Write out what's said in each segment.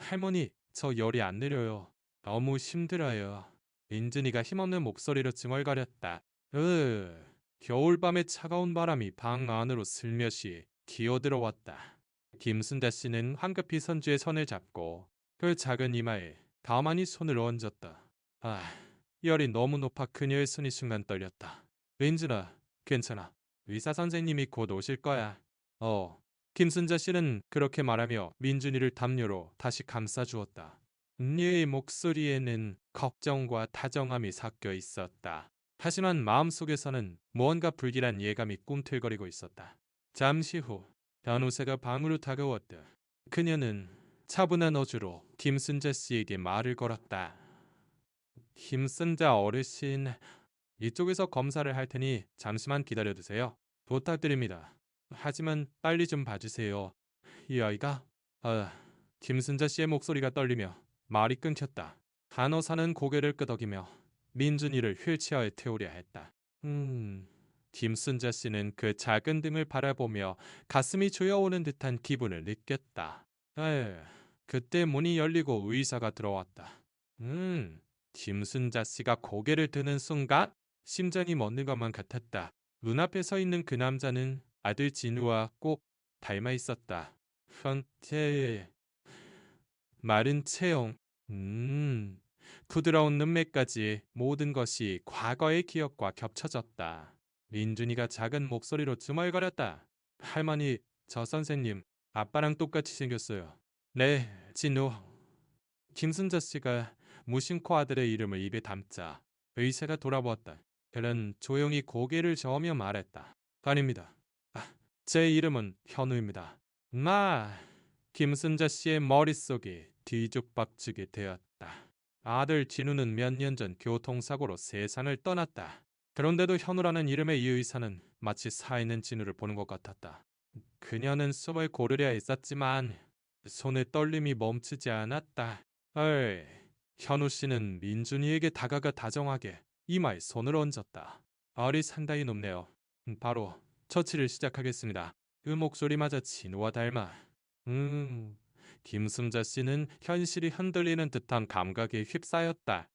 할머니, 저 열이 안 내려요. 너무 힘들어요. 민준이가 힘없는 목소리로 중얼거렸다. 겨울밤의 차가운 바람이 방 안으로 슬며시 기어들어왔다. 김순자 씨는 황급히 선주의 손을 잡고 그 작은 이마에 가만히 손을 얹었다. 열이 너무 높아 그녀의 손이 순간 떨렸다. 민준아, 괜찮아. 의사 선생님이 곧 오실 거야. 김순자 씨는 그렇게 말하며 민준이를 담요로 다시 감싸주었다. 그녀의 목소리에는 걱정과 다정함이 섞여 있었다. 하지만 마음속에서는 무언가 불길한 예감이 꿈틀거리고 있었다. 잠시 후 변호사가 방으로 다가왔다. 그녀는 차분한 어조로 김순자 씨에게 말을 걸었다. 김순자 어르신, 이쪽에서 검사를 할 테니 잠시만 기다려주세요. 부탁드립니다. 하지만 빨리 좀 봐주세요. 이 아이가... 김순자 씨의 목소리가 떨리며 말이 끊겼다. 간호사는 고개를 끄덕이며 민준이를 휠체어에 태우려 했다. 김순자 씨는 그 작은 등을 바라보며 가슴이 조여오는 듯한 기분을 느꼈다. 그때 문이 열리고 의사가 들어왔다. 김순자 씨가 고개를 드는 순간 심장이 멎는 것만 같았다. 눈앞에 서 있는 그 남자는 아들 진우와 꼭 닮아 있었다. 형태, 마른 체형, 부드러운 눈매까지 모든 것이 과거의 기억과 겹쳐졌다. 민준이가 작은 목소리로 중얼거렸다. 할머니, 저 선생님, 아빠랑 똑같이 생겼어요. 네, 진우. 김순자 씨가 무심코 아들의 이름을 입에 담자 의사가 돌아보았다. 그는 조용히 고개를 저으며 말했다. 아닙니다. 제 이름은 현우입니다. 김순자 씨의 머릿속이 뒤죽박죽이 되었다. 아들 진우는 몇 년 전 교통사고로 세상을 떠났다. 그런데도 현우라는 이름의 이 의사는 마치 살아있는 진우를 보는 것 같았다. 그녀는 숨을 고르려 했었지만 손의 떨림이 멈추지 않았다. 현우 씨는 민준이에게 다가가 다정하게 이마에 손을 얹었다. 알이 상당히 높네요. 바로 처치를 시작하겠습니다. 그 목소리마저 진우와 닮아. 김순자 씨는 현실이 흔들리는 듯한 감각에 휩싸였다.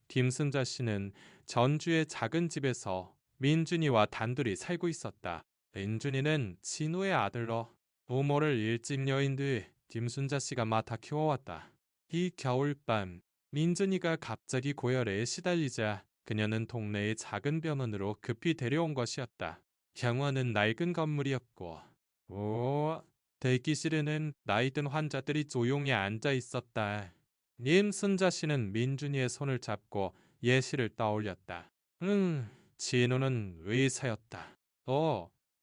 김순자 씨는 전주의 작은 집에서 민준이와 단둘이 살고 있었다. 민준이는 진우의 아들로 부모를 일찍 여인 뒤 김순자 씨가 맡아 키워왔다. 이 겨울밤 민준이가 갑자기 고열에 시달리자 그녀는 동네의 작은 병원으로 급히 데려온 것이었다. 병원은 낡은 건물이었고 대기실에는 나이든 환자들이 조용히 앉아 있었다. 김순자 씨는 민준이의 손을 잡고 예시를 떠올렸다. 진우는 의사였다.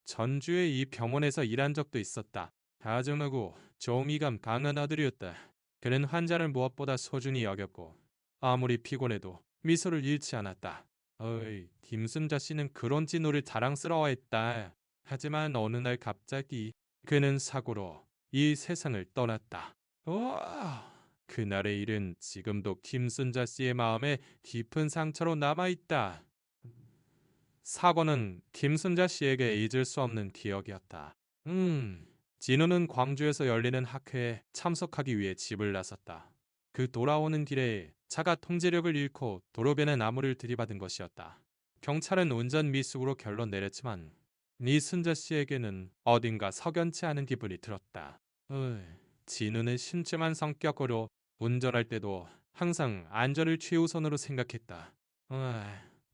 전주에 이 병원에서 일한 적도 있었다. 다정하고 정의감 강한 아들이었다. 그는 환자를 무엇보다 소중히 여겼고 아무리 피곤해도 미소를 잃지 않았다. 김순자 씨는 그런 진우를 자랑스러워했다. 하지만 어느 날 갑자기 그는 사고로 이 세상을 떠났다. 그날의 일은 지금도 김순자 씨의 마음에 깊은 상처로 남아있다. 사고는 김순자 씨에게 잊을 수 없는 기억이었다. 진우는 광주에서 열리는 학회에 참석하기 위해 집을 나섰다. 그 돌아오는 길에 차가 통제력을 잃고 도로변에 나무를 들이받은 것이었다. 경찰은 운전 미숙으로 결론 내렸지만 이순자 씨에게는 어딘가 석연치 않은 기분이 들었다. 진우는 심심한 성격으로 운전할 때도 항상 안전을 최우선으로 생각했다.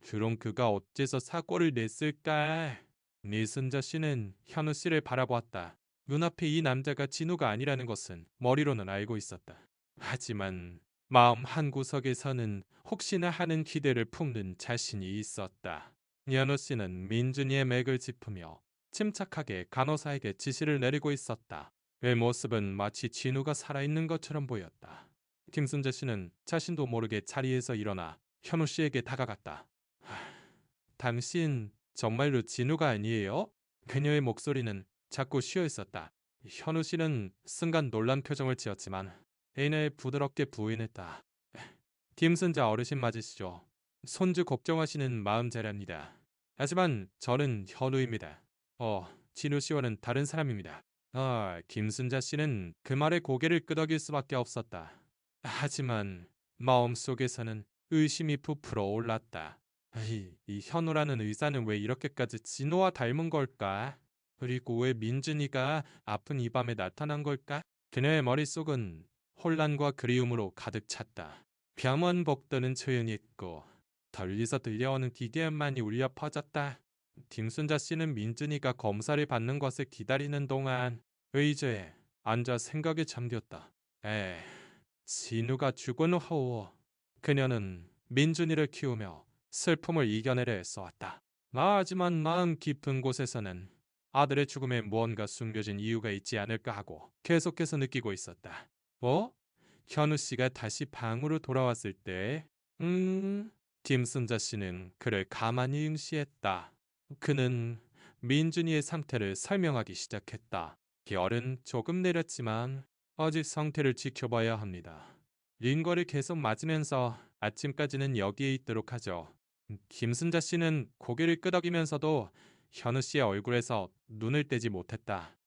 그럼 그가 어째서 사고를 냈을까? 이순자 씨는 현우 씨를 바라보았다. 눈앞에 이 남자가 진우가 아니라는 것은 머리로는 알고 있었다. 하지만 마음 한구석에서는 혹시나 하는 기대를 품는 자신이 있었다. 현우 씨는 민준이의 맥을 짚으며 침착하게 간호사에게 지시를 내리고 있었다. 그 모습은 마치 진우가 살아있는 것처럼 보였다. 김순재 씨는 자신도 모르게 자리에서 일어나 현우 씨에게 다가갔다. 당신 정말로 진우가 아니에요? 그녀의 목소리는 자꾸 쉬어 있었다. 현우 씨는 순간 놀란 표정을 지었지만 애인을 부드럽게 부인했다. 김순자 어르신 맞으시죠? 손주 걱정하시는 마음 잘합니다. 하지만 저는 현우입니다. 진우 씨와는 다른 사람입니다. 김순자 씨는 그 말에 고개를 끄덕일 수밖에 없었다. 하지만 마음속에서는 의심이 부풀어 올랐다. 이 현우라는 의사는 왜 이렇게까지 진호와 닮은 걸까? 그리고 왜 민준이가 아픈 이 밤에 나타난 걸까? 그녀의 머릿속은 혼란과 그리움으로 가득 찼다. 병원 복도는 조용히 있고 멀리서 들려오는 기계음만이 울려 퍼졌다. 김순자 씨는 민준이가 검사를 받는 것을 기다리는 동안 의자에 앉아 생각에 잠겼다. 진우가 죽은 후 그녀는 민준이를 키우며 슬픔을 이겨내려 애써왔다. 하지만 마음 깊은 곳에서는 아들의 죽음에 무언가 숨겨진 이유가 있지 않을까 하고 계속해서 느끼고 있었다. 현우 씨가 다시 방으로 돌아왔을 때, 김순자 씨는 그를 가만히 응시했다. 그는 민준이의 상태를 설명하기 시작했다. 열은 조금 내렸지만 아직 상태를 지켜봐야 합니다. 링거를 계속 맞으면서 아침까지는 여기에 있도록 하죠. 김순자 씨는 고개를 끄덕이면서도 현우 씨의 얼굴에서 눈을 떼지 못했다.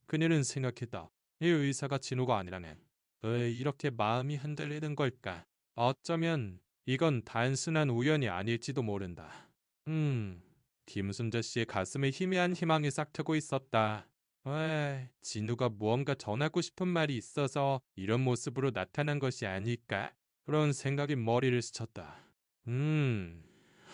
그녀는 생각했다. 이 의사가 진우가 아니라면 왜 이렇게 마음이 흔들리는 걸까? 어쩌면 이건 단순한 우연이 아닐지도 모른다. 김순자 씨의 가슴에 희미한 희망이 싹트고 있었다. 왜 진우가 무언가 전하고 싶은 말이 있어서 이런 모습으로 나타난 것이 아닐까? 그런 생각이 머리를 스쳤다.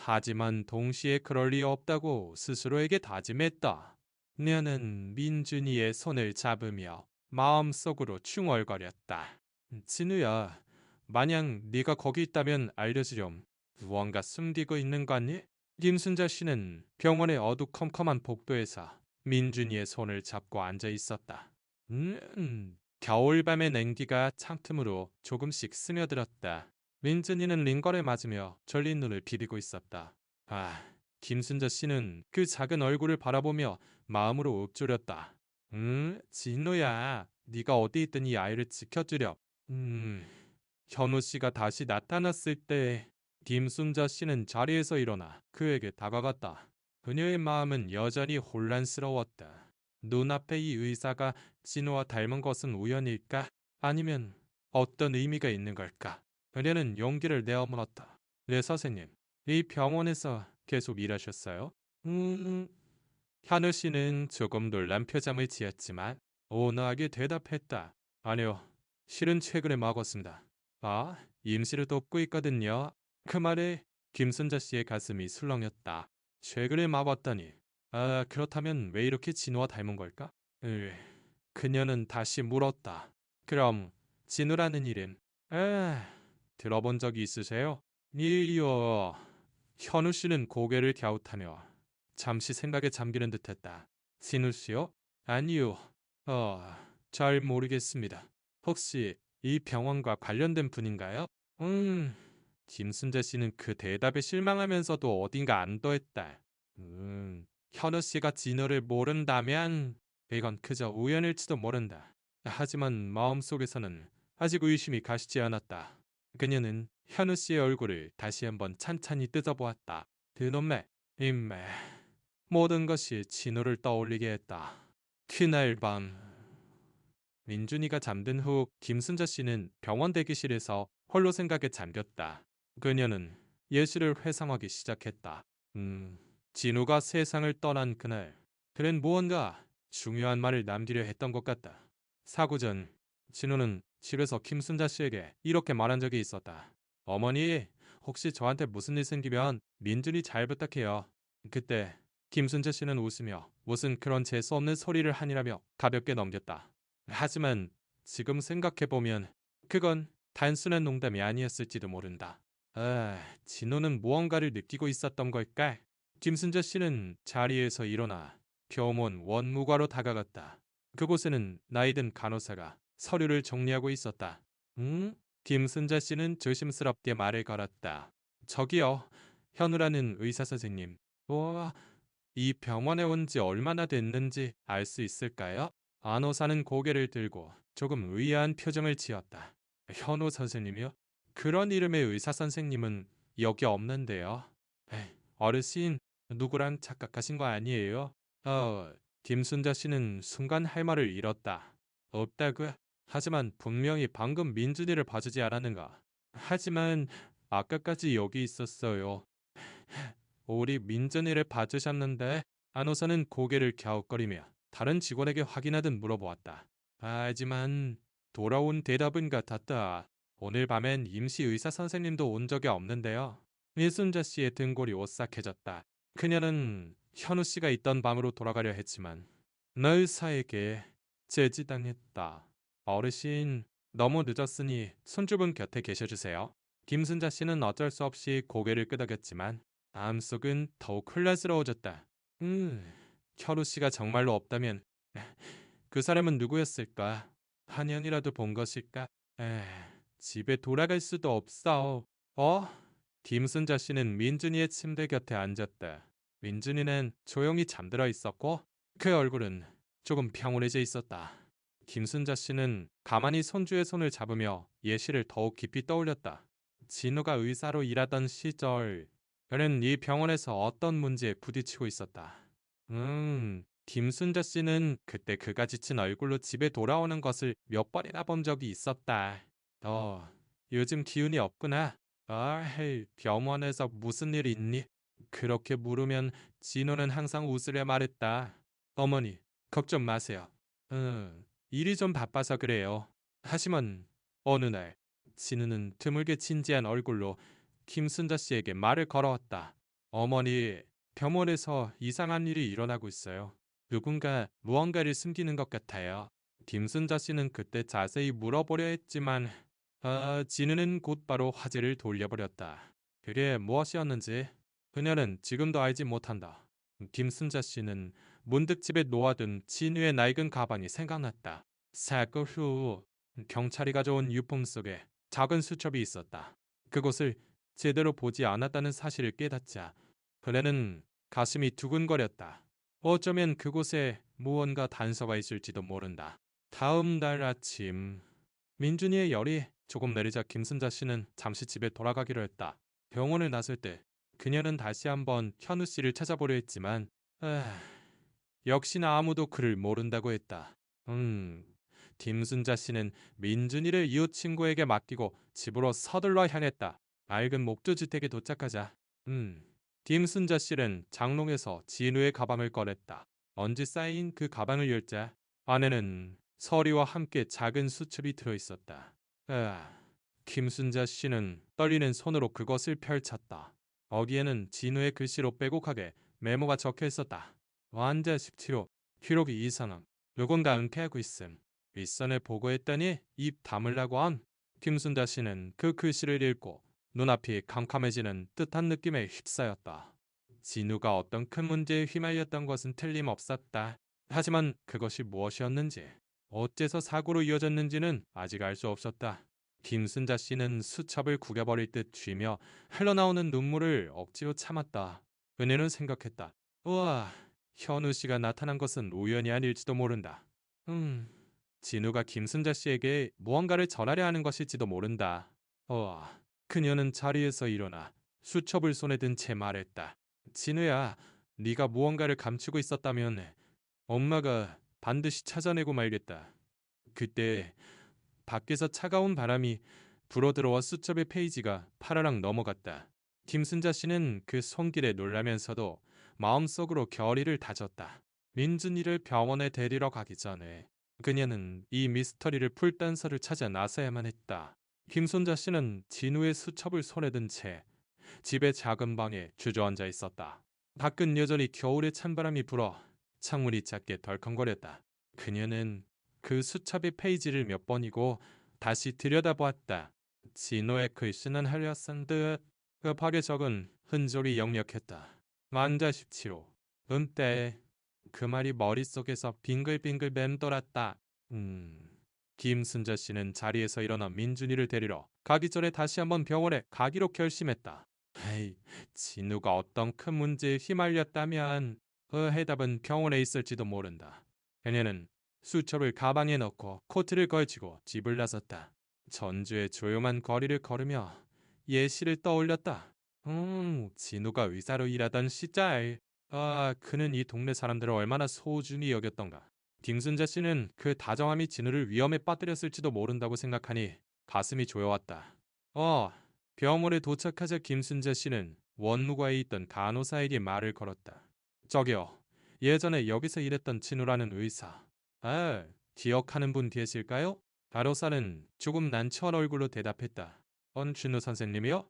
하지만 동시에 그럴 리 없다고 스스로에게 다짐했다. 그녀는 민준이의 손을 잡으며 마음속으로 중얼거렸다. 진우야, 만약 네가 거기 있다면 알려주렴. 무언가 숨기고 있는 거 아니? 김순자 씨는 병원의 어두컴컴한 복도에서 민준이의 손을 잡고 앉아 있었다. 겨울밤의 냉기가 창틈으로 조금씩 스며들었다. 민준이는 링거를 맞으며 졸린 눈을 비비고 있었다. 김순자 씨는 그 작은 얼굴을 바라보며 마음으로 읊조렸다. 진우야, 네가 어디 있든 이 아이를 지켜주렴. 현우 씨가 다시 나타났을 때 김순자 씨는 자리에서 일어나 그에게 다가갔다. 그녀의 마음은 여전히 혼란스러웠다. 눈앞에 이 의사가 진우와 닮은 것은 우연일까? 아니면 어떤 의미가 있는 걸까? 그녀는 용기를 내어 물었다. 네, 선생님. 이 병원에서 계속 일하셨어요? 현우 씨는 조금 놀란 표정을 지었지만 온화하게 대답했다. 아니요. 실은 최근에 막았습니다. 임시를 돕고 있거든요. 그 말에 김순자 씨의 가슴이 술렁였다. 최근에 막았다니. 그렇다면 왜 이렇게 진우와 닮은 걸까? 그녀는 다시 물었다. 그럼 진우라는 이름, 들어본 적이 있으세요? 이요. 현우 씨는 고개를 갸웃하며 잠시 생각에 잠기는 듯했다. 진우 씨요? 아니요. 잘 모르겠습니다. 혹시 이 병원과 관련된 분인가요? 김순재 씨는 그 대답에 실망하면서도 어딘가 안도했다. 현우 씨가 진우를 모른다면 이건 그저 우연일지도 모른다. 하지만 마음속에서는 아직 의심이 가시지 않았다. 그녀는 현우 씨의 얼굴을 다시 한번 찬찬히 뜯어보았다. 그놈의 인매. 모든 것이 진우를 떠올리게 했다. 그날 밤 민준이가 잠든 후 김순자 씨는 병원 대기실에서 홀로 생각에 잠겼다. 그녀는 예시를 회상하기 시작했다. 진우가 세상을 떠난 그날 그는 무언가 중요한 말을 남기려 했던 것 같다. 사고 전 진우는 집에서 김순자 씨에게 이렇게 말한 적이 있었다. 어머니, 혹시 저한테 무슨 일 생기면 민준이 잘 부탁해요. 그때 김순자 씨는 웃으며 무슨 그런 재수 없는 소리를 하니라며 가볍게 넘겼다. 하지만 지금 생각해보면 그건 단순한 농담이 아니었을지도 모른다. 진호는 무언가를 느끼고 있었던 걸까? 김순자 씨는 자리에서 일어나 병원 원무과로 다가갔다. 그곳에는 나이든 간호사가 서류를 정리하고 있었다. 김순자 씨는 조심스럽게 말을 걸었다. 저기요, 현우라는 의사 선생님. 이 병원에 온 지 얼마나 됐는지 알 수 있을까요? 간호사는 고개를 들고 조금 의아한 표정을 지었다. 현우 선생님이요? 그런 이름의 의사 선생님은 여기 없는데요. 어르신, 누구랑 착각하신 거 아니에요? 김순자 씨는 순간 할 말을 잃었다. 없다고? 하지만 분명히 방금 민준이를 봐주지 않았는가? 하지만 아까까지 여기 있었어요. 우리 민준이를 봐주셨는데 안호사는 고개를 갸웃거리며 다른 직원에게 확인하듯 물어보았다. 하지만 돌아온 대답은 같았다. 오늘 밤엔 임시 의사 선생님도 온 적이 없는데요. 이순자 씨의 등골이 오싹해졌다. 그녀는 현우 씨가 있던 밤으로 돌아가려 했지만 너 의사에게 제지당했다. 어르신, 너무 늦었으니 손주분 곁에 계셔주세요. 김순자 씨는 어쩔 수 없이 고개를 끄덕였지만 마음속은 더욱 혼란스러워졌다. 현우 씨가 정말로 없다면 그 사람은 누구였을까? 한 년이라도 본 것일까? 에, 집에 돌아갈 수도 없어. 어? 김순자 씨는 민준이의 침대 곁에 앉았다. 민준이는 조용히 잠들어 있었고 그 얼굴은 조금 평온해져 있었다. 김순자 씨는 가만히 손주의 손을 잡으며 예시를 더욱 깊이 떠올렸다. 진우가 의사로 일하던 시절 그는 이 병원에서 어떤 문제에 부딪히고 있었다. 김순자 씨는 그때 그가 지친 얼굴로 집에 돌아오는 것을 몇 번이나 본 적이 있었다. 너 요즘 기운이 없구나. 헤이, 병원에서 무슨 일 있니? 그렇게 물으면 진호는 항상 웃으려 말했다. 어머니, 걱정 마세요. 일이 좀 바빠서 그래요. 하지만 어느 날 진우는 드물게 진지한 얼굴로 김순자 씨에게 말을 걸어왔다. 어머니, 병원에서 이상한 일이 일어나고 있어요. 누군가 무언가를 숨기는 것 같아요. 김순자 씨는 그때 자세히 물어보려 했지만 진우는 곧바로 화제를 돌려버렸다. 그게 무엇이었는지 그녀는 지금도 알지 못한다. 김순자 씨는 문득 집에 놓아둔 진우의 낡은 가방이 생각났다. 사건 후 경찰이 가져온 유품 속에 작은 수첩이 있었다. 그곳을 제대로 보지 않았다는 사실을 깨닫자 그녀는 가슴이 두근거렸다. 어쩌면 그곳에 무언가 단서가 있을지도 모른다. 다음 날 아침 민준이의 열이 조금 내리자 김순자 씨는 잠시 집에 돌아가기로 했다. 병원을 나설 때 그녀는 다시 한번 현우 씨를 찾아보려 했지만 역시나 아무도 그를 모른다고 했다. 김순자 씨는 민준이를 이웃 친구에게 맡기고 집으로 서둘러 향했다. 맑은 목조주택에 도착하자 김순자 씨는 장롱에서 진우의 가방을 꺼냈다. 먼지 쌓인 그 가방을 열자 안에는 서리와 함께 작은 수첩이 들어있었다. 김순자 씨는 떨리는 손으로 그것을 펼쳤다. 거기에는 진우의 글씨로 빼곡하게 메모가 적혀 있었다. 환자 17호, 기록이 이상함. 누군가 은폐하고 있음. 윗선을 보고했더니 입 다물라고 한. 김순자 씨는 그 글씨를 읽고 눈앞이 캄캄해지는 뜻한 느낌에 휩싸였다. 진우가 어떤 큰 문제에 휘말렸던 것은 틀림없었다. 하지만 그것이 무엇이었는지, 어째서 사고로 이어졌는지는 아직 알 수 없었다. 김순자 씨는 수첩을 구겨버릴 듯 쥐며 흘러나오는 눈물을 억지로 참았다. 은혜는 생각했다. 우와, 현우 씨가 나타난 것은 우연이 아닐지도 모른다. 진우가 김순자 씨에게 무언가를 전하려 하는 것일지도 모른다. 그녀는 자리에서 일어나 수첩을 손에 든 채 말했다. 진우야, 네가 무언가를 감추고 있었다면 엄마가 반드시 찾아내고 말겠다. 그때 밖에서 차가운 바람이 불어들어와 수첩의 페이지가 파라락 넘어갔다. 김순자 씨는 그 손길에 놀라면서도 마음속으로 결의를 다졌다. 민준이를 병원에 데리러 가기 전에 그녀는 이 미스터리를 풀 단서를 찾아 나서야만 했다. 김순자 씨는 진우의 수첩을 손에 든 채 집의 작은 방에 주저앉아 있었다. 밖은 여전히 겨울의 찬바람이 불어 창문이 작게 덜컹거렸다. 그녀는 그 수첩의 페이지를 몇 번이고 다시 들여다보았다. 진호의 글씨는 흘려쓴 듯 급하게 적은 흔적이 역력했다. 만자 17호. 은때 그 말이 머릿속에서 빙글빙글 맴돌았다. 김순자 씨는 자리에서 일어나 민준이를 데리러 가기 전에 다시 한번 병원에 가기로 결심했다. 에이, 진우가 어떤 큰 문제에 휘말렸다면 그 해답은 병원에 있을지도 모른다. 그녀는 수첩을 가방에 넣고 코트를 걸치고 집을 나섰다. 전주의 조용한 거리를 걸으며 예시를 떠올렸다. 진우가 의사로 일하던 시절 그는 이 동네 사람들을 얼마나 소중히 여겼던가. 김순자 씨는 그 다정함이 진우를 위험에 빠뜨렸을지도 모른다고 생각하니 가슴이 조여왔다. 병원에 도착하자 김순자 씨는 원무과에 있던 간호사에게 말을 걸었다. 저기요, 예전에 여기서 일했던 진우라는 의사. 기억하는 분 계실까요? 간호사는 조금 난처한 얼굴로 대답했다. 진우 선생님이요?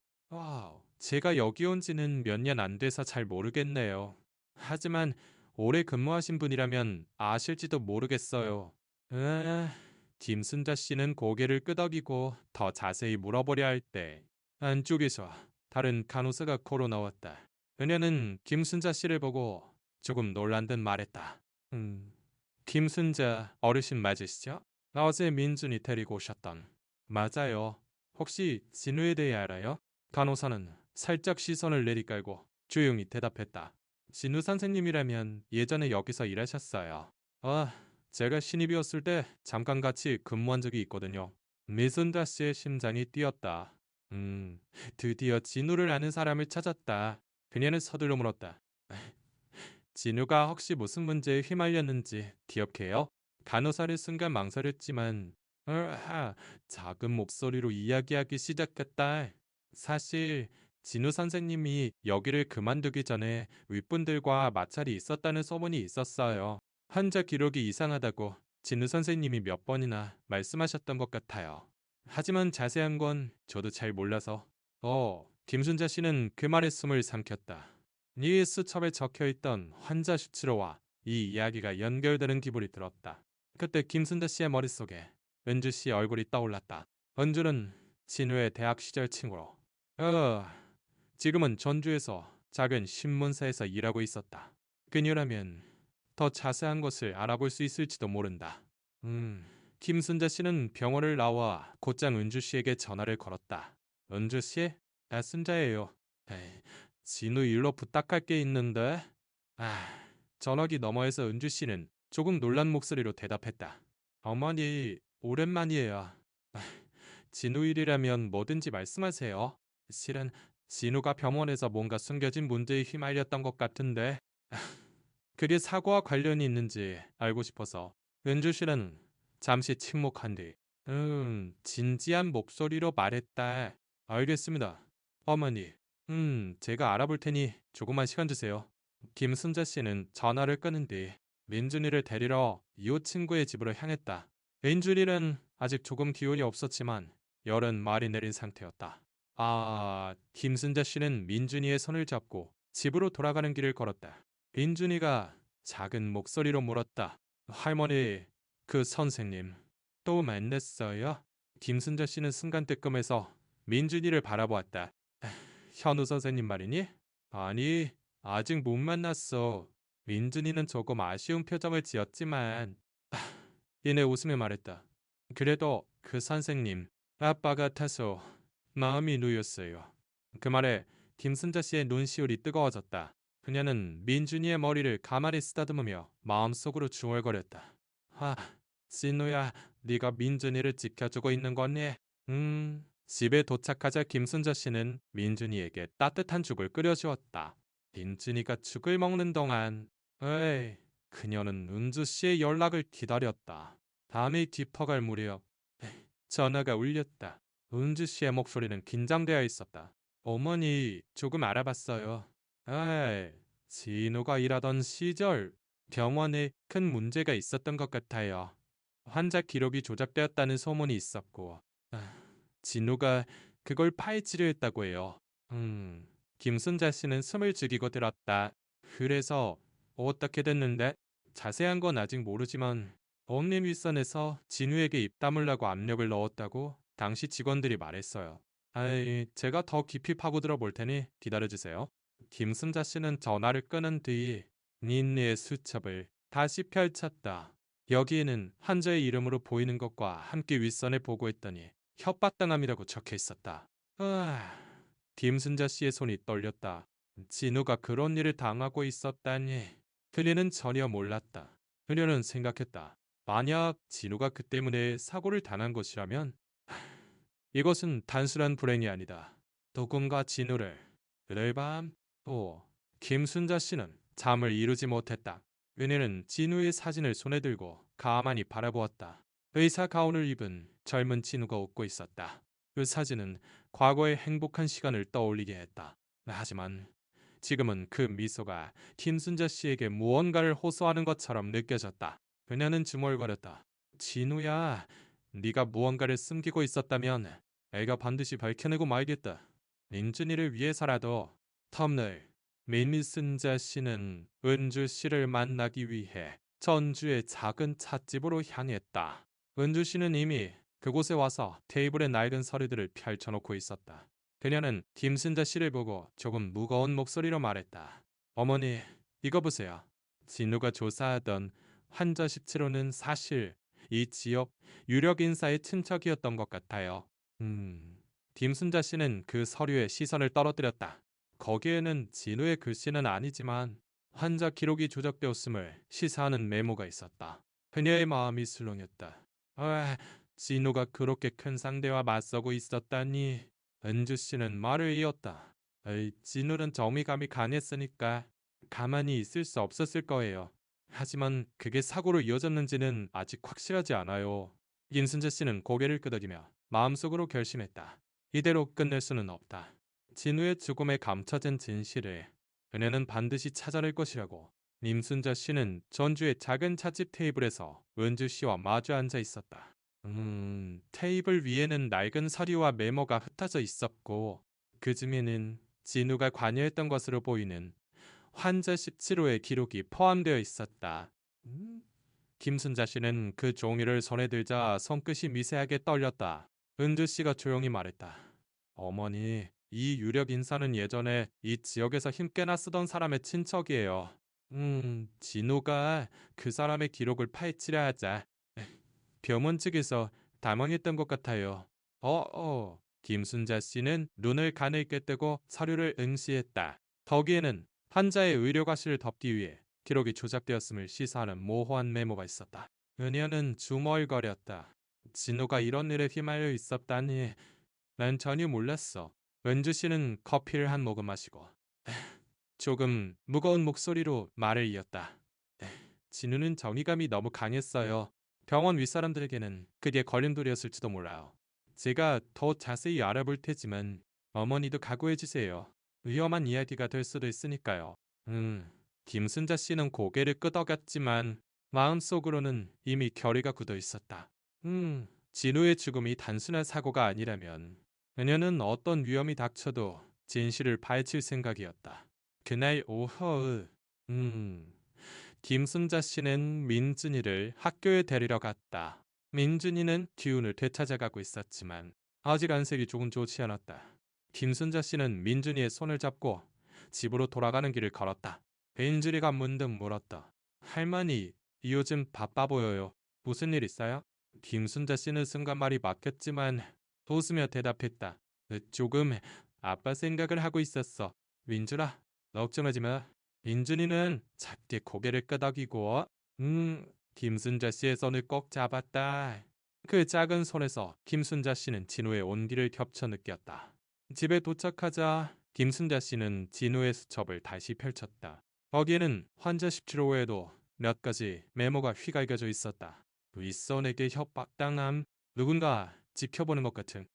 제가 여기 온 지는 몇 년 안 돼서 잘 모르겠네요. 하지만 오래 근무하신 분이라면 아실지도 모르겠어요. 에, 김순자 씨는 고개를 끄덕이고 더 자세히 물어보려 할 때 안쪽에서 다른 간호사가 걸어 나왔다. 그녀는 김순자 씨를 보고 조금 놀란 듯 말했다. 김순자 어르신 맞으시죠? 어제 민준이 데리고 오셨던. 맞아요. 혹시 진우에 대해 알아요? 간호사는 살짝 시선을 내리깔고 조용히 대답했다. 진우 선생님이라면 예전에 여기서 일하셨어요. 제가 신입이었을 때 잠깐 같이 근무한 적이 있거든요. 미순다 씨의 심장이 뛰었다. 드디어 진우를 아는 사람을 찾았다. 그녀는 서둘러 물었다. 진우가 혹시 무슨 문제에 휘말렸는지 기억해요? 간호사를 순간 망설였지만 작은 목소리로 이야기하기 시작했다. 사실 진우 선생님이 여기를 그만두기 전에 윗분들과 마찰이 있었다는 소문이 있었어요. 환자 기록이 이상하다고 진우 선생님이 몇 번이나 말씀하셨던 것 같아요. 하지만 자세한 건 저도 잘 몰라서. 김순자 씨는 그 말에 숨을 삼켰다. 이 수첩에 적혀있던 환자 수치로와 이 이야기가 연결되는 기분이 들었다. 그때 김순자 씨의 머릿속에 은주 씨의 얼굴이 떠올랐다. 은주는 진우의 대학 시절 친구로 지금은 전주에서 작은 신문사에서 일하고 있었다. 그녀라면 더 자세한 것을 알아볼 수 있을지도 모른다. 김순자 씨는 병원을 나와 곧장 은주 씨에게 전화를 걸었다. 은주 씨? 순자예요. 진우 일로 부탁할 게 있는데. 전화기 너머에서 은주 씨는 조금 놀란 목소리로 대답했다. 어머니, 오랜만이에요. 진우 일이라면 뭐든지 말씀하세요. 실은 진우가 병원에서 뭔가 숨겨진 문제에 휘말렸던 것 같은데 그게 사고와 관련이 있는지 알고 싶어서. 은주 씨는 잠시 침묵한 뒤 진지한 목소리로 말했다. 알겠습니다. 어머니, 제가 알아볼 테니 조금만 시간 주세요. 김순자 씨는 전화를 끊은 뒤 민준이를 데리러 이웃 친구의 집으로 향했다. 민준이는 아직 조금 기운이 없었지만 열은 말이 내린 상태였다. 김순자 씨는 민준이의 손을 잡고 집으로 돌아가는 길을 걸었다. 민준이가 작은 목소리로 물었다. 할머니, 그 선생님 또 만났어요? 김순자 씨는 순간 뜨끔해서 민준이를 바라보았다. 현우 선생님 말이니? 아니, 아직 못 만났어. 민준이는 조금 아쉬운 표정을 지었지만 이내 웃으며 말했다. 그래도 그 선생님 아빠 같아서 마음이 놓였어요. 그 말에 김순자 씨의 눈시울이 뜨거워졌다. 그녀는 민준이의 머리를 가만히 쓰다듬으며 마음속으로 중얼거렸다. 진우야, 네가 민준이를 지켜주고 있는 거니? 집에 도착하자 김순자 씨는 민준이에게 따뜻한 죽을 끓여주었다. 민준이가 죽을 먹는 동안 그녀는 은주 씨의 연락을 기다렸다. 밤이 깊어갈 무렵 전화가 울렸다. 은주 씨의 목소리는 긴장되어 있었다. 어머니, 조금 알아봤어요. 진우가 일하던 시절 병원에 큰 문제가 있었던 것 같아요. 환자 기록이 조작되었다는 소문이 있었고 진우가 그걸 파헤치려 했다고 해요. 김순자 씨는 숨을 죽이고 들었다. 그래서 어떻게 됐는데? 자세한 건 아직 모르지만 법림 윗선에서 진우에게 입 다물라고 압력을 넣었다고 당시 직원들이 말했어요. 제가 더 깊이 파고들어 볼 테니 기다려주세요. 김순자 씨는 전화를 끊은 뒤 닌니의 수첩을 다시 펼쳤다. 여기에는 환자의 이름으로 보이는 것과 함께 윗선에 보고했더니 협박당함이라고 적혀 있었다. 김순자 씨의 손이 떨렸다. 진우가 그런 일을 당하고 있었다니. 그녀는 전혀 몰랐다. 그녀는 생각했다. 만약 진우가 그 때문에 사고를 당한 것이라면 이것은 단순한 불행이 아니다. 누군가 진우를 그날 밤 김순자 씨는 잠을 이루지 못했다. 은혜는 진우의 사진을 손에 들고 가만히 바라보았다. 의사 가운을 입은 젊은 진우가 웃고 있었다. 그 사진은 과거의 행복한 시간을 떠올리게 했다. 하지만 지금은 그 미소가 김순자 씨에게 무언가를 호소하는 것처럼 느껴졌다. 그녀는 중얼거렸다. 진우야, 네가 무언가를 숨기고 있었다면 애가 반드시 밝혀내고 말겠다. 민준이를 위해서라도. 텀널, 민순자 씨는 은주 씨를 만나기 위해 전주의 작은 찻집으로 향했다. 은주 씨는 이미 그곳에 와서 테이블에 낡은 서류들을 펼쳐놓고 있었다. 그녀는 김순자 씨를 보고 조금 무거운 목소리로 말했다. 어머니, 이거 보세요. 진우가 조사하던 환자 17호는 사실 이 지역 유력 인사의 친척이었던 것 같아요. 김순자 씨는 그 서류에 시선을 떨어뜨렸다. 거기에는 진우의 글씨는 아니지만 환자 기록이 조작되었음을 시사하는 메모가 있었다. 그녀의 마음이 술렁였다. 아, 진우가 그렇게 큰 상대와 맞서고 있었다니. 은주 씨는 말을 이었다. 에이, 진우는 정의감이 강했으니까 가만히 있을 수 없었을 거예요. 하지만 그게 사고로 이어졌는지는 아직 확실하지 않아요. 김순재 씨는 고개를 끄덕이며 마음속으로 결심했다. 이대로 끝낼 수는 없다. 진우의 죽음에 감춰진 진실을 그녀는 반드시 찾아낼 것이라고. 임순자 씨는 전주의 작은 찻집 테이블에서 은주 씨와 마주 앉아 있었다. 테이블 위에는 낡은 서류와 메모가 흩어져 있었고 그 즈음에는 진우가 관여했던 것으로 보이는 환자 17호의 기록이 포함되어 있었다. 김순자 씨는 그 종이를 손에 들자 손끝이 미세하게 떨렸다. 은주 씨가 조용히 말했다. 어머니, 이 유력 인사는 예전에 이 지역에서 힘께나 쓰던 사람의 친척이에요. 진우가 그 사람의 기록을 파헤치려 하자 병원 측에서 당황했던 것 같아요. 김순자 씨는 눈을 가늘게 뜨고 서류를 응시했다. 거기에는 환자의 의료과실을 덮기 위해 기록이 조작되었음을 시사하는 모호한 메모가 있었다. 은혜는 중얼거렸다. 진우가 이런 일에 휘말려 있었다니 난 전혀 몰랐어. 은주 씨는 커피를 한 모금 마시고 조금 무거운 목소리로 말을 이었다. 진우는 정의감이 너무 강했어요. 병원 윗사람들에게는 그게 걸림돌이었을지도 몰라요. 제가 더 자세히 알아볼 테지만 어머니도 각오해 주세요. 위험한 이야기가 될 수도 있으니까요. 김순자 씨는 고개를 끄덕였지만 마음속으로는 이미 결의가 굳어 있었다. 진우의 죽음이 단순한 사고가 아니라면 그녀는 어떤 위험이 닥쳐도 진실을 파헤칠 생각이었다. 그날 오후, 김순자 씨는 민준이를 학교에 데리러 갔다. 민준이는 기운을 되찾아가고 있었지만 아직 안색이 조금 좋지 않았다. 김순자 씨는 민준이의 손을 잡고 집으로 돌아가는 길을 걸었다. 민준이가 문득 물었다. 할머니, 요즘 바빠 보여요. 무슨 일 있어요? 김순자 씨는 순간 말이 막혔지만 웃으며 대답했다. 조금 아빠 생각을 하고 있었어. 민준아, 걱정하지 마. 민준이는 작게 고개를 끄덕이고 김순자 씨의 손을 꼭 잡았다. 그 작은 손에서 김순자 씨는 진우의 온기를 겹쳐 느꼈다. 집에 도착하자 김순자 씨는 진우의 수첩을 다시 펼쳤다. 거기에는 환자 17호 외에도 몇 가지 메모가 휘갈겨져 있었다. 윗선에게 협박당함, 누군가 지켜보는 것 같은.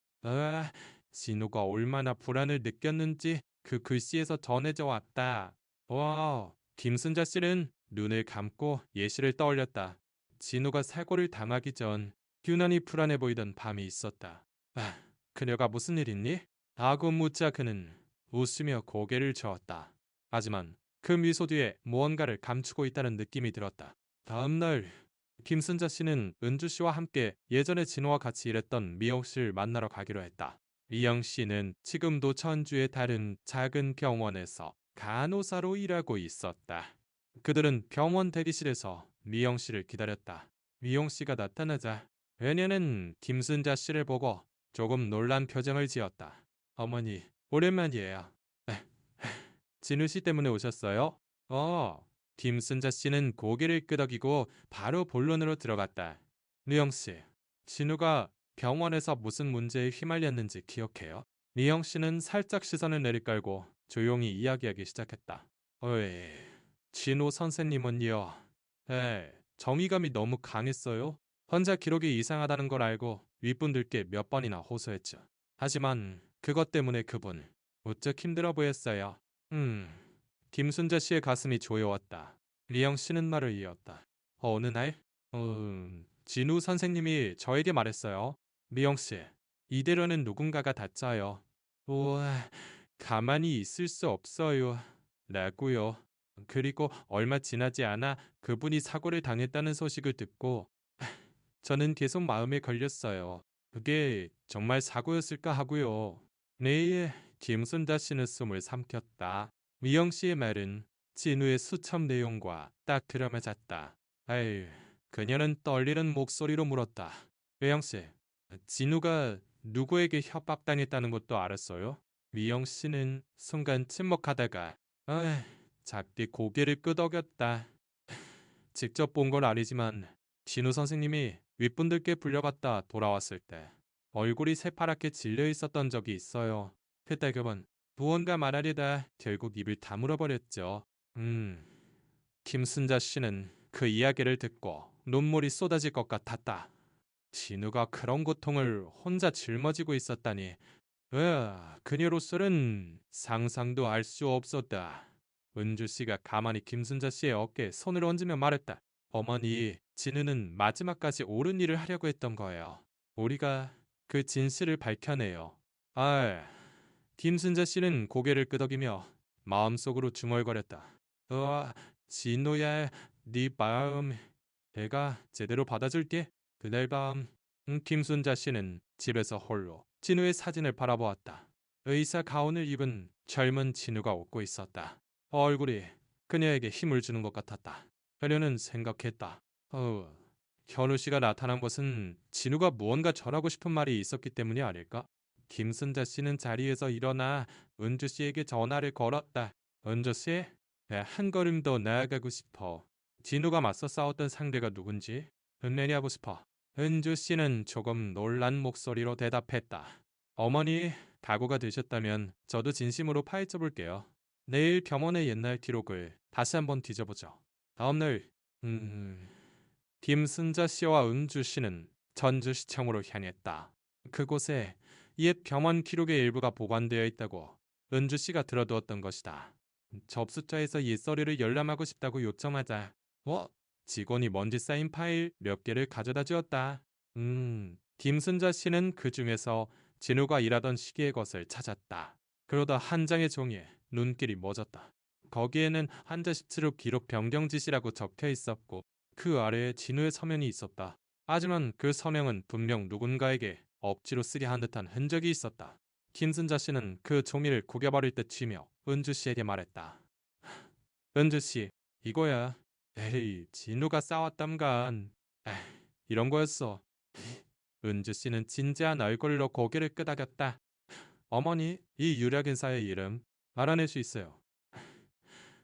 진우가 얼마나 불안을 느꼈는지 그 글씨에서 전해져 왔다. 와, 김순자 씨는 눈을 감고 예시를 떠올렸다. 진우가 사고를 당하기 전 유난히 불안해 보이던 밤이 있었다. 그녀가 무슨 일 있니? 하고 묻자 그는 웃으며 고개를 저었다. 하지만 그 미소 뒤에 무언가를 감추고 있다는 느낌이 들었다. 다음 날 김순자 씨는 은주 씨와 함께 예전에 진호와 같이 일했던 미영 씨를 만나러 가기로 했다. 미영 씨는 지금도 전주의 다른 작은 병원에서 간호사로 일하고 있었다. 그들은 병원 대기실에서 미영 씨를 기다렸다. 미영 씨가 나타나자 은혜는 김순자 씨를 보고 조금 놀란 표정을 지었다. 어머니, 오랜만이에요. 진우 씨 때문에 오셨어요? 김순자 씨는 고개를 끄덕이고 바로 본론으로 들어갔다. 미영 씨, 진우가 병원에서 무슨 문제에 휘말렸는지 기억해요? 미영 씨는 살짝 시선을 내리깔고 조용히 이야기하기 시작했다. 어이, 진호 선생님은요. 정의감이 너무 강했어요. 혼자 기록이 이상하다는 걸 알고 윗분들께 몇 번이나 호소했죠. 하지만 그것 때문에 그분 무척 힘들어 보였어요. 김순자 씨의 가슴이 조여왔다. 리영 씨는 말을 이었다. 어느 날, 진우 선생님이 저에게 말했어요. 리영 씨, 이대로는 누군가가 다짜요. 우와, 가만히 있을 수 없어요. 라고요. 그리고 얼마 지나지 않아 그분이 사고를 당했다는 소식을 듣고 저는 계속 마음에 걸렸어요. 그게 정말 사고였을까 하고요. 네, 김순자 씨는 숨을 삼켰다. 미영 씨의 말은 진우의 수첩 내용과 딱 들어맞았다. 아유, 그녀는 떨리는 목소리로 물었다. 미영 씨, 진우가 누구에게 협박당했다는 것도 알았어요? 미영 씨는 순간 침묵하다가 작게 고개를 끄덕였다. 직접 본 건 아니지만 진우 선생님이 윗분들께 불려갔다 돌아왔을 때 얼굴이 새파랗게 질려 있었던 적이 있어요. 그때 그분 무언가 말하려다 결국 입을 다물어 버렸죠. 김순자 씨는 그 이야기를 듣고 눈물이 쏟아질 것 같았다. 진우가 그런 고통을 혼자 짊어지고 있었다니. 그녀로서는 상상도 알 수 없었다. 은주 씨가 가만히 김순자 씨의 어깨에 손을 얹으며 말했다. 어머니, 진우는 마지막까지 옳은 일을 하려고 했던 거예요. 우리가 그 진실을 밝혀내요. 김순자 씨는 고개를 끄덕이며 마음속으로 중얼거렸다. 진우야, 네 마음 내가 제대로 받아줄게. 그날 밤 김순자 씨는 집에서 홀로 진우의 사진을 바라보았다. 의사 가운을 입은 젊은 진우가 웃고 있었다. 얼굴이 그녀에게 힘을 주는 것 같았다. 그녀는 생각했다. 현우 씨가 나타난 것은 진우가 무언가 전하고 싶은 말이 있었기 때문이 아닐까? 김순자 씨는 자리에서 일어나 은주 씨에게 전화를 걸었다. 은주 씨, 한 걸음 더 나아가고 싶어. 진우가 맞서 싸웠던 상대가 누군지 흠내냐고 싶어. 은주 씨는 조금 놀란 목소리로 대답했다. 어머니, 각오가 되셨다면 저도 진심으로 파헤쳐 볼게요. 내일 병원의 옛날 기록을 다시 한번 뒤져보죠. 다음날, 김순자 씨와 은주 씨는 전주시청으로 향했다. 그곳에 옛 병원 기록의 일부가 보관되어 있다고 은주 씨가 들어두었던 것이다. 접수처에서 옛 서류를 열람하고 싶다고 요청하자 직원이 먼지 쌓인 파일 몇 개를 가져다 주었다. 김순자 씨는 그 중에서 진우가 일하던 시기의 것을 찾았다. 그러다 한 장의 종이에 눈길이 멎었다. 거기에는 한자 17호 기록 변경 지시라고 적혀 있었고 그 아래에 진우의 서명이 있었다. 하지만 그 서명은 분명 누군가에게 억지로 쓰게 한 듯한 흔적이 있었다. 김순자 씨는 그 종이를 구겨버릴 듯 쥐며 은주 씨에게 말했다. 은주 씨, 이거야. 에이, 진우가 싸웠담간. 이런 거였어. 은주 씨는 진지한 얼굴로 고개를 끄덕였다. 어머니, 이 유력인사의 이름 알아낼 수 있어요.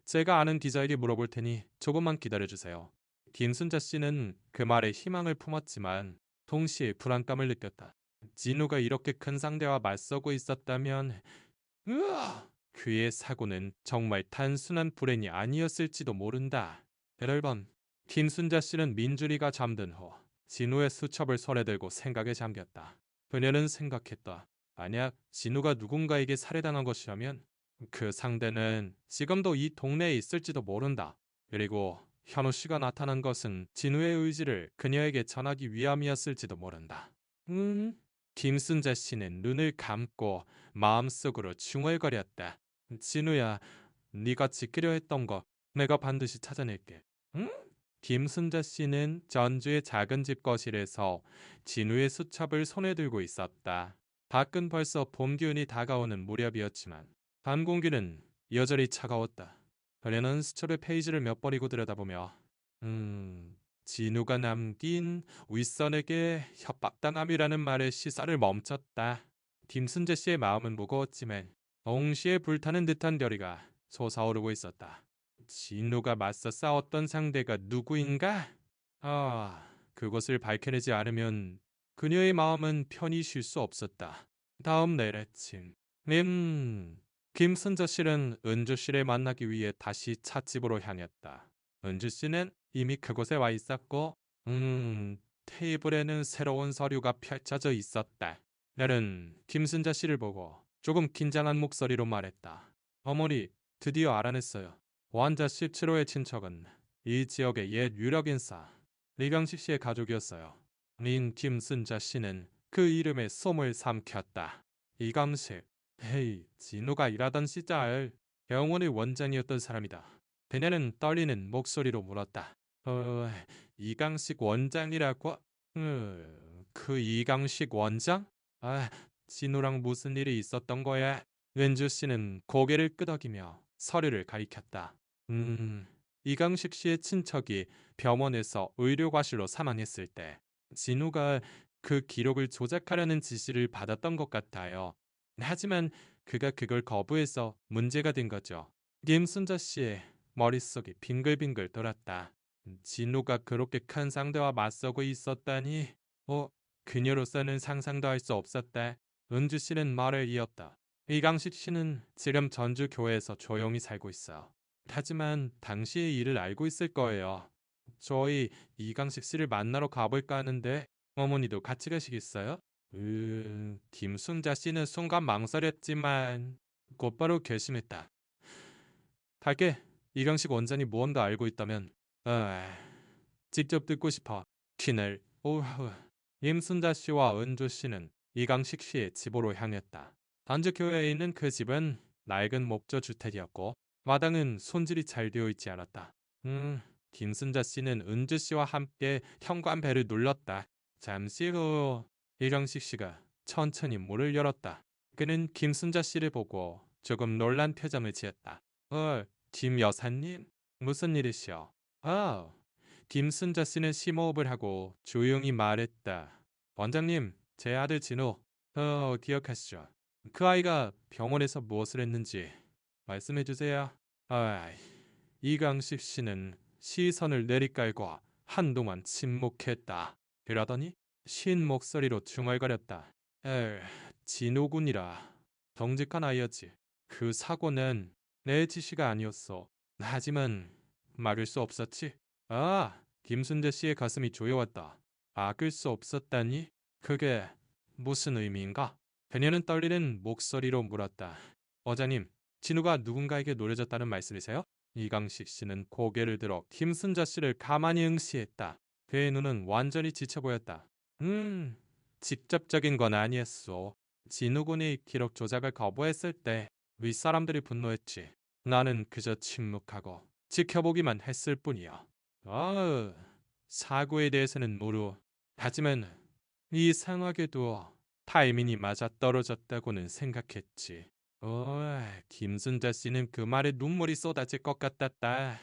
제가 아는 기자에게 물어볼 테니 조금만 기다려주세요. 김순자 씨는 그 말에 희망을 품었지만 동시에 불안감을 느꼈다. 진우가 이렇게 큰 상대와 맞서고 있었다면 그의 사고는 정말 단순한 불행이 아니었을지도 모른다. 여러 번 김순자 씨는 민준이가 잠든 후 진우의 수첩을 손에 들고 생각에 잠겼다. 그녀는 생각했다. 만약 진우가 누군가에게 살해당한 것이라면 그 상대는 지금도 이 동네에 있을지도 모른다. 그리고 현우 씨가 나타난 것은 진우의 의지를 그녀에게 전하기 위함이었을지도 모른다. 김순자 씨는 눈을 감고 마음속으로 중얼거렸다. 진우야, 네가 지키려 했던 거 내가 반드시 찾아낼게. 응? 김순자 씨는 전주의 작은 집 거실에서 진우의 수첩을 손에 들고 있었다. 밖은 벌써 봄 기운이 다가오는 무렵이었지만 밤 공기는 여전히 차가웠다. 그녀는 수첩의 페이지를 몇 번이고 들여다보며 진우가 남긴 윗선에게 협박당함이라는 말의 시사를 멈췄다. 김순재 씨의 마음은 무거웠지만 동시에 불타는 듯한 결의가 솟아오르고 있었다. 진우가 맞서 싸웠던 상대가 누구인가? 그것을 밝혀내지 않으면 그녀의 마음은 편히 쉴 수 없었다. 다음 내일 아침, 김순자 씨는 은주 씨를 만나기 위해 다시 찻집으로 향했다. 은주 씨는 이미 그곳에 와 있었고, 테이블에는 새로운 서류가 펼쳐져 있었다. 나는 김순자 씨를 보고 조금 긴장한 목소리로 말했다. 어머니, 드디어 알아냈어요. 원자 17호의 친척은 이 지역의 옛 유력 인사 리강식 씨의 가족이었어요. 김순자 씨는 그 이름에 솜을 삼켰다. 이강식, 헤이, 진우가 일하던 시절 병원의 원장이었던 사람이다. 그녀는 떨리는 목소리로 물었다. 이강식 원장이라고? 그 이강식 원장? 아, 진우랑 무슨 일이 있었던 거야? 웬주 씨는 고개를 끄덕이며 서류를 가리켰다. 이강식 씨의 친척이 병원에서 의료과실로 사망했을 때 진우가 그 기록을 조작하려는 지시를 받았던 것 같아요. 하지만 그가 그걸 거부해서 문제가 된 거죠. 김순자 씨의 머릿속이 빙글빙글 돌았다. 진우가 그렇게 큰 상대와 맞서고 있었다니, 그녀로서는 상상도 할 수 없었다. 은주 씨는 말을 이었다. 이강식 씨는 지금 전주 교회에서 조용히 살고 있어요. 하지만 당시의 일을 알고 있을 거예요. 저희 이강식 씨를 만나러 가볼까 하는데 어머니도 같이 가시겠어요? 김순자 씨는 순간 망설였지만 곧바로 결심했다. 갈게. 이강식 원장이 무언가 알고 있다면 직접 듣고 싶어. 그날 오후 임순자 씨와 은주 씨는 이강식 씨의 집으로 향했다. 단주교회에 있는 그 집은 낡은 목조 주택이었고 마당은 손질이 잘 되어 있지 않았다. 김순자 씨는 은주 씨와 함께 현관벨을 눌렀다. 잠시 후 이강식 씨가 천천히 문을 열었다. 그는 김순자 씨를 보고 조금 놀란 표정을 지었다. 김 여사님? 무슨 일이시오? 김순자 씨는 심호흡을 하고 조용히 말했다. 원장님, 제 아들 진호, 기억하시죠? 그 아이가 병원에서 무엇을 했는지 말씀해 주세요. 이강식 씨는 시선을 내리깔고 한동안 침묵했다. 그러더니 쉰 목소리로 중얼거렸다. 진호군이라 정직한 아이였지. 그 사고는 내 지시가 아니었어. 하지만 막을 수 없었지. 김순재 씨의 가슴이 조여왔다. 막을 수 없었다니? 그게 무슨 의미인가? 그녀는 떨리는 목소리로 물었다. 어자님, 진우가 누군가에게 노려졌다는 말씀이세요? 이강식 씨는 고개를 들어 김순자 씨를 가만히 응시했다. 그의 눈은 완전히 지쳐 보였다. 직접적인 건 아니었소. 진우군이 기록 조작을 거부했을 때 윗사람들이 분노했지. 나는 그저 침묵하고 지켜보기만 했을 뿐이야. 사고에 대해서는 모르. 하지만 이상하게도 타이밍이 맞아 떨어졌다고는 생각했지. 김순자 씨는 그 말에 눈물이 쏟아질 것 같았다.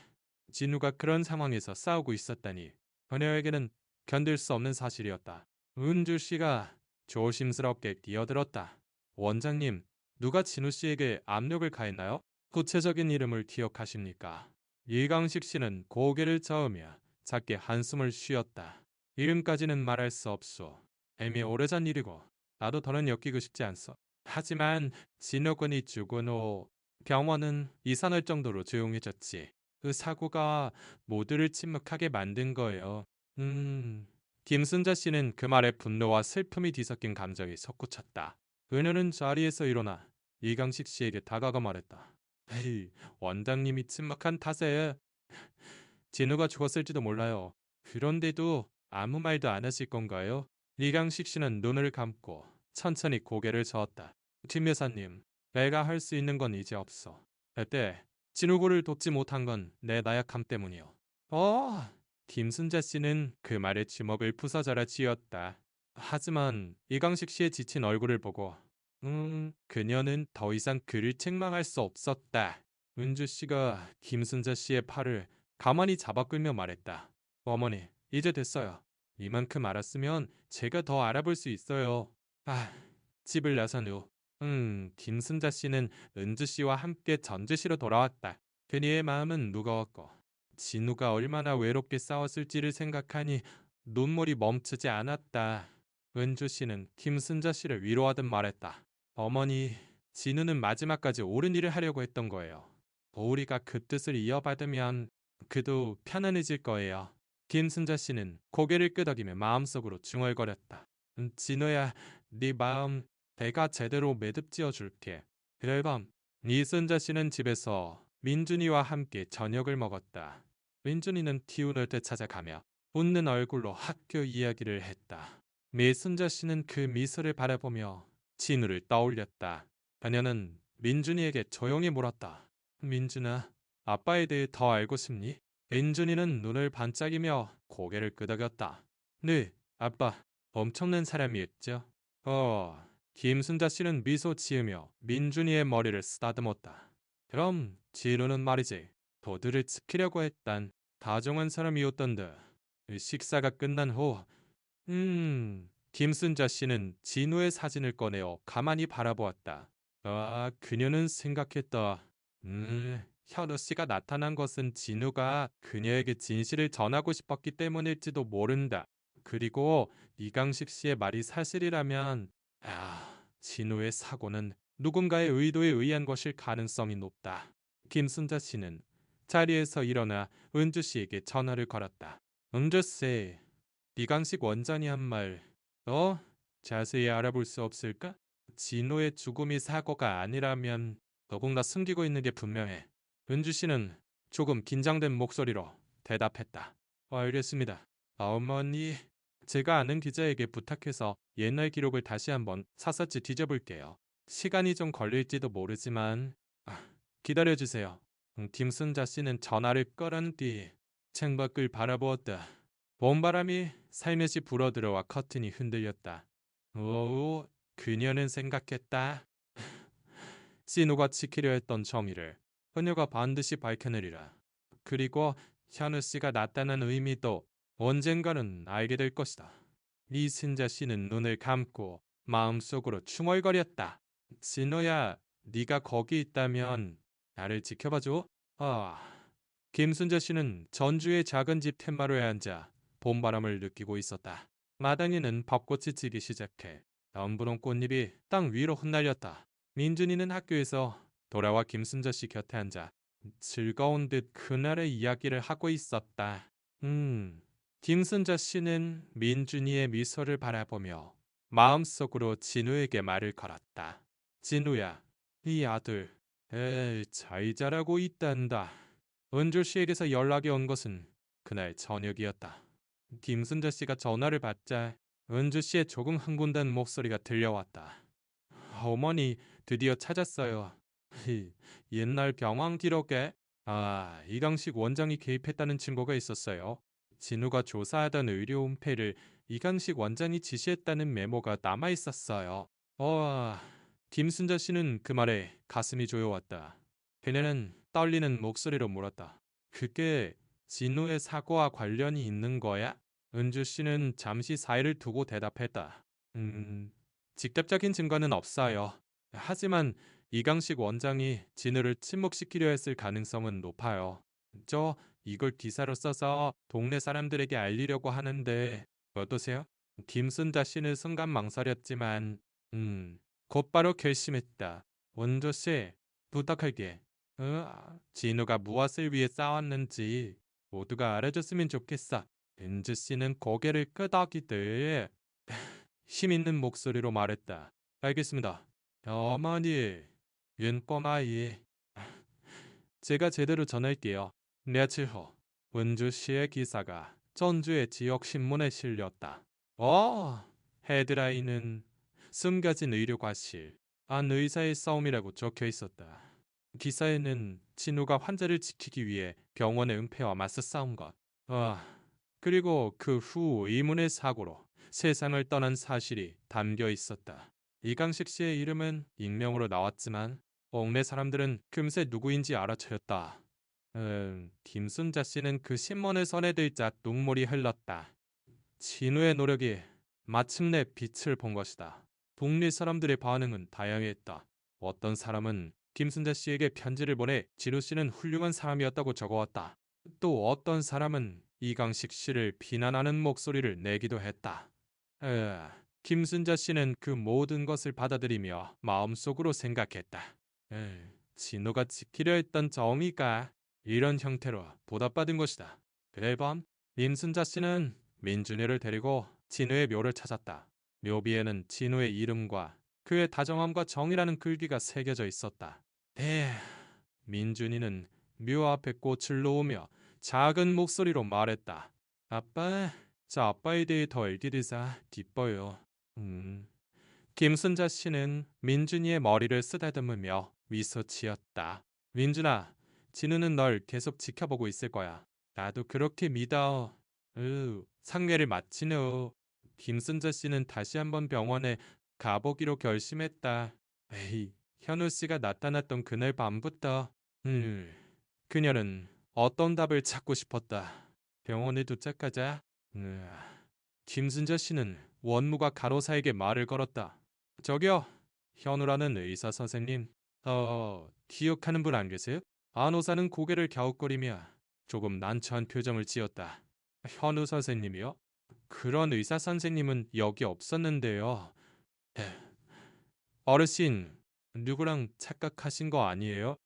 진우가 그런 상황에서 싸우고 있었다니 그녀에게는 견딜 수 없는 사실이었다. 은주 씨가 조심스럽게 뛰어들었다. 원장님, 누가 진우 씨에게 압력을 가했나요? 구체적인 이름을 기억하십니까? 이강식 씨는 고개를 저으며 작게 한숨을 쉬었다. 이름까지는 말할 수 없소. 이미 오래전 일이고 나도 더는 엮이고 싶지 않소. 하지만 진호군이 죽은 후 병원은 이산할 정도로 조용해졌지. 그 사고가 모두를 침묵하게 만든 거예요. 김순자 씨는 그 말에 분노와 슬픔이 뒤섞인 감정이 솟구쳤다. 그녀는 자리에서 일어나 이강식 씨에게 다가가 말했다. 에이, 원장님이 침묵한 탓에 진우가 죽었을지도 몰라요. 그런데도 아무 말도 안 하실 건가요? 이강식 씨는 눈을 감고 천천히 고개를 저었다. 김 여사님, 내가 할 수 있는 건 이제 없어. 그때 진우고를 돕지 못한 건 내 나약함 때문이요. 김순자 씨는 그 말에 주먹을 부서져라 쥐었다. 하지만 이강식 씨의 지친 얼굴을 보고 그녀는 더 이상 그를 책망할 수 없었다. 은주 씨가 김순자 씨의 팔을 가만히 잡아 끌며 말했다. 어머니, 이제 됐어요. 이만큼 알았으면 제가 더 알아볼 수 있어요. 집을 나선 후, 김순자 씨는 은주 씨와 함께 전주시로 돌아왔다. 그녀의 마음은 무거웠고 진우가 얼마나 외롭게 싸웠을지를 생각하니 눈물이 멈추지 않았다. 은주 씨는 김순자 씨를 위로하듯 말했다. 어머니, 진우는 마지막까지 옳은 일을 하려고 했던 거예요. 보울이가 그 뜻을 이어받으면 그도 편안해질 거예요. 김순자 씨는 고개를 끄덕이며 마음속으로 중얼거렸다. 진우야, 네 마음 내가 제대로 매듭지어 줄게. 그럼 이순자 씨는 집에서 민준이와 함께 저녁을 먹었다. 민준이는 기운을 되찾아가며 웃는 얼굴로 학교 이야기를 했다. 미순자 씨는 그 미소를 바라보며 진우를 떠올렸다. 그녀는 민준이에게 조용히 물었다. 민준아, 아빠에 대해 더 알고 싶니? 민준이는 눈을 반짝이며 고개를 끄덕였다. 네, 아빠, 엄청난 사람이었죠. 김순자 씨는 미소 지으며 민준이의 머리를 쓰다듬었다. 그럼 진우는 말이지, 도들을 지키려고 했단 다정한 사람이었던데. 식사가 끝난 후, 김순자 씨는 진우의 사진을 꺼내어 가만히 바라보았다. 그녀는 생각했다. 현우 씨가 나타난 것은 진우가 그녀에게 진실을 전하고 싶었기 때문일지도 모른다. 그리고 이강식 씨의 말이 사실이라면, 진우의 사고는 누군가의 의도에 의한 것일 가능성이 높다. 김순자 씨는 자리에서 일어나 은주 씨에게 전화를 걸었다. 은주 씨, 이강식 원장이 한 말, 자세히 알아볼 수 없을까? 진호의 죽음이 사고가 아니라면 더군가 숨기고 있는 게 분명해. 은주 씨는 조금 긴장된 목소리로 대답했다. 알겠습니다. 어머니, 제가 아는 기자에게 부탁해서 옛날 기록을 다시 한번 샅샅이 뒤져볼게요. 시간이 좀 걸릴지도 모르지만 기다려주세요. 김순자 씨는 전화를 꺼란 뒤 창밖을 바라보았다. 봄바람이 살며시 불어들어와 커튼이 흔들렸다. 오, 그녀는 생각했다. 진우가 지키려 했던 정의를 그녀가 반드시 밝혀내리라. 그리고 현우 씨가 나타난 의미도 언젠가는 알게 될 것이다. 이순자 씨는 눈을 감고 마음속으로 중얼거렸다. 진우야, 네가 거기 있다면 나를 지켜봐줘. 김순자 씨는 전주의 작은 집 텐마루에 앉아 봄바람을 느끼고 있었다. 마당에는 벚꽃이 지기 시작해 넘부른 꽃잎이 땅 위로 흩날렸다. 민준이는 학교에서 돌아와 김순자 씨 곁에 앉아 즐거운 듯 그날의 이야기를 하고 있었다. 김순자 씨는 민준이의 미소를 바라보며 마음속으로 진우에게 말을 걸었다. 진우야, 이 아들, 잘 자라고 있단다. 은주 씨에게서 연락이 온 것은 그날 저녁이었다. 김순자 씨가 전화를 받자 은주 씨의 조금 흥분된 목소리가 들려왔다. 어머니, 드디어 찾았어요. 옛날 병원 기록에 이강식 원장이 개입했다는 증거가 있었어요. 진우가 조사하던 의료 은폐를 이강식 원장이 지시했다는 메모가 남아 있었어요. 김순자 씨는 그 말에 가슴이 조여왔다. 그녀는 떨리는 목소리로 물었다. 그게 진우의 사고와 관련이 있는 거야? 은주 씨는 잠시 사이를 두고 대답했다. 직접적인 증거는 없어요. 하지만 이강식 원장이 진우를 침묵시키려 했을 가능성은 높아요. 이걸 기사로 써서 동네 사람들에게 알리려고 하는데 어떠세요? 김순자 씨는 순간 망설였지만 곧바로 결심했다. 원조 씨, 부탁할게. 진우가 무엇을 위해 싸웠는지 모두가 알아줬으면 좋겠어. 은주 씨는 고개를 끄덕이듯 힘있는 목소리로 말했다. 알겠습니다. 어머니, 윤꼬마이. 제가 제대로 전할게요. 며칠 후 은주 씨의 기사가 전주의 지역 신문에 실렸다. 헤드라인은 숨겨진 의료과실, 안 의사의 싸움이라고 적혀 있었다. 기사에는 진우가 환자를 지키기 위해 병원의 은폐와 맞서 싸운 것. 그리고 그 후 이문의 사고로 세상을 떠난 사실이 담겨 있었다. 이강식 씨의 이름은 익명으로 나왔지만 옥내 사람들은 금세 누구인지 알아차렸다. 김순자 씨는 그 신문을 손에 들자 눈물이 흘렀다. 진우의 노력이 마침내 빛을 본 것이다. 동네 사람들의 반응은 다양했다. 어떤 사람은 김순자 씨에게 편지를 보내 진우 씨는 훌륭한 사람이었다고 적어왔다. 또 어떤 사람은 이강식 씨를 비난하는 목소리를 내기도 했다. 김순자 씨는 그 모든 것을 받아들이며 마음속으로 생각했다. 진우가 지키려 했던 정의가 이런 형태로 보답받은 것이다. 그날 밤 김순자 씨는 민준이를 데리고 진우의 묘를 찾았다. 묘비에는 진우의 이름과 그의 다정함과 정의라는 글귀가 새겨져 있었다. 민준이는 묘 앞에 꽃을 놓으며 작은 목소리로 말했다. 아빠, 저 아빠에 대해 더 알게 돼서 기뻐요. 김순자 씨는 민준이의 머리를 쓰다듬으며 미소 지었다. 민준아, 진우는 널 계속 지켜보고 있을 거야. 나도 그렇게 믿어. 상례를 마친 후 김순자 씨는 다시 한번 병원에 가보기로 결심했다. 에이, 현우 씨가 나타났던 그날 밤부터 그녀는 어떤 답을 찾고 싶었다. 병원에 도착하자 김순자 씨는 원무가 간호사에게 말을 걸었다. 저기요, 현우라는 의사 선생님, 기억하는 분 안 계세요? 간호사는 고개를 갸웃거리며 조금 난처한 표정을 지었다. 현우 선생님이요? 그런 의사 선생님은 여기 없었는데요. 어르신, 누구랑 착각하신 거 아니에요?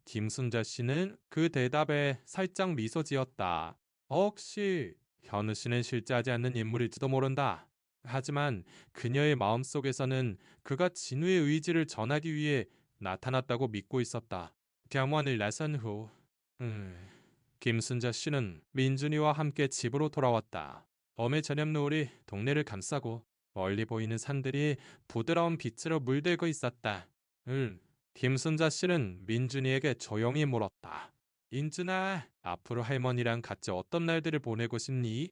김순자 씨는 그 대답에 살짝 미소 지었다. 혹시 현우 씨는 실제하지 않는 인물일지도 모른다. 하지만 그녀의 마음속에서는 그가 진우의 의지를 전하기 위해 나타났다고 믿고 있었다. 병원을 나선 후 김순자 씨는 민준이와 함께 집으로 돌아왔다. 봄의 저녁 노을이 동네를 감싸고 멀리 보이는 산들이 부드러운 빛으로 물들고 있었다. 김순자 씨는 민준이에게 조용히 물었다. 인준아, 앞으로 할머니랑 같이 어떤 날들을 보내고 싶니?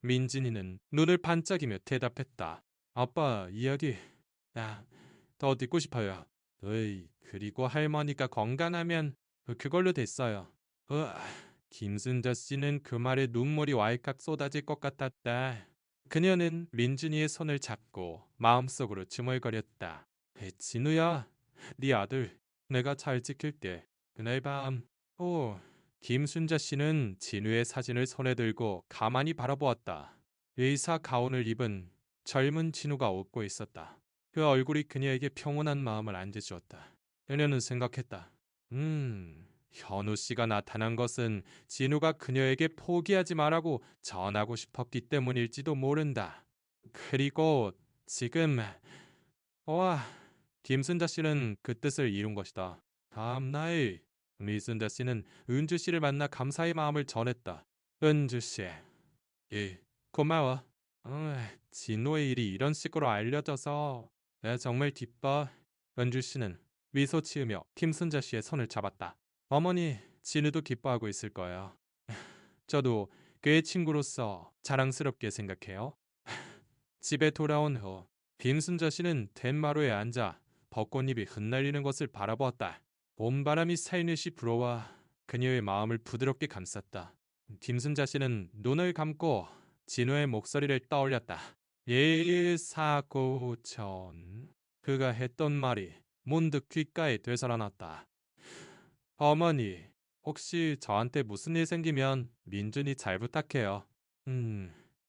민준이는 눈을 반짝이며 대답했다. 아빠, 이야기, 더 듣고 싶어요. 그리고 할머니가 건강하면 그걸로 됐어요. 김순자 씨는 그 말에 눈물이 왈칵 쏟아질 것 같았다. 그녀는 민준이의 손을 잡고 마음속으로 중얼거렸다. 진우야, 네 아들 내가 잘 지킬게. 그날 밤, 김순자 씨는 진우의 사진을 손에 들고 가만히 바라보았다. 의사 가운을 입은 젊은 진우가 웃고 있었다. 그 얼굴이 그녀에게 평온한 마음을 안겨주었다. 그녀는 생각했다. 현우 씨가 나타난 것은 진우가 그녀에게 포기하지 말라고 전하고 싶었기 때문일지도 모른다. 그리고 지금 와, 김순자 씨는 그 뜻을 이룬 것이다. 다음 날 리순자 씨는 은주 씨를 만나 감사의 마음을 전했다. 은주 씨, 고마워. 진호의 일이 이런 식으로 알려져서 내가 정말 기뻐. 은주 씨는 미소 지으며 김순자 씨의 손을 잡았다. 어머니, 진우도 기뻐하고 있을 거예요. 저도 그의 친구로서 자랑스럽게 생각해요. 집에 돌아온 후 김순자 씨는 덴마루에 앉아 벚꽃잎이 흩날리는 것을 바라보았다. 봄바람이 살며시 불어와 그녀의 마음을 부드럽게 감쌌다. 김순자 씨는 눈을 감고 진우의 목소리를 떠올렸다. 예사고천. 그가 했던 말이 문득 귓가에 되살아났다. 어머니, 혹시 저한테 무슨 일 생기면 민준이 잘 부탁해요.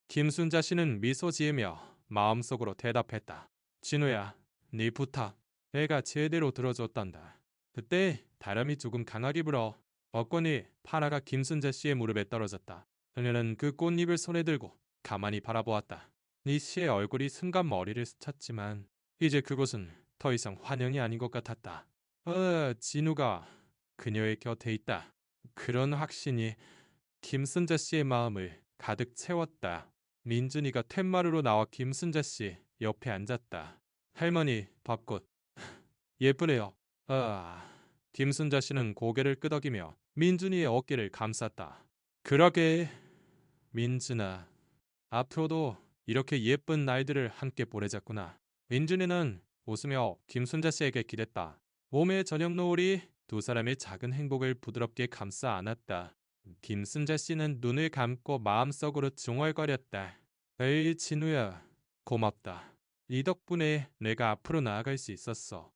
김순자 씨는 미소 지으며 마음속으로 대답했다. 진우야, 네 부탁 내가 제대로 들어줬단다. 그때 바람이 조금 강하게 불어 벚꽃이 파라가 김순자 씨의 무릎에 떨어졌다. 그녀는 그 꽃잎을 손에 들고 가만히 바라보았다. 니 씨의 얼굴이 순간 머리를 스쳤지만 이제 그곳은 더 이상 환영이 아닌 것 같았다. 진우가 그녀의 곁에 있다. 그런 확신이 김순자 씨의 마음을 가득 채웠다. 민준이가 텐마루로 나와 김순자 씨 옆에 앉았다. 할머니, 벚꽃 예쁘네요. 김순자 씨는 고개를 끄덕이며 민준이의 어깨를 감쌌다. 그러게, 민준아. 앞으로도 이렇게 예쁜 날들을 함께 보내자꾸나. 민준이는 웃으며 김순자 씨에게 기댔다. 봄의 저녁 노을이 두 사람의 작은 행복을 부드럽게 감싸 안았다. 김순자 씨는 눈을 감고 마음속으로 중얼거렸다. 에이, 진우야, 고맙다. 이 덕분에 내가 앞으로 나아갈 수 있었어.